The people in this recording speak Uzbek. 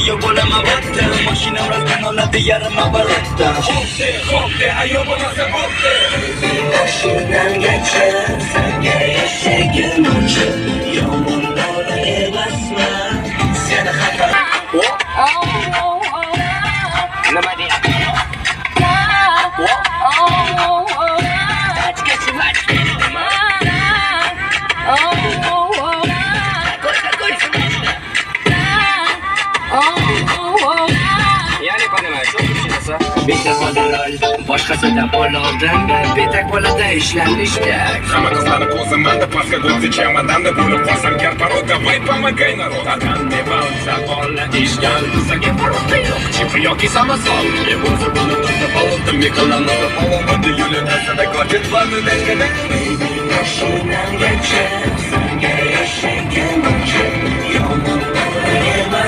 yo bo'laman bo'pti mashinam rasman oladi yarim oborotda xo'pde ayo bo'lmasa bo'pti mashinamgacha senga yashagim uchun yomon bola emasman seni xafa nima deyapti boshqasidan pul oldim betak bolada ishlanishda hamma qizlarni ko'zimanda pastga go'zi chamadanda bo'lib qolsam gar parod давай помогай народ qanday bo'lsa bola ishgal bizga parod yo'q chip yoki samosol o'zi buni tutib oldim miqolamda olmadi yo'lini asada qochib bordi deskada mashinamgacha senga yashagim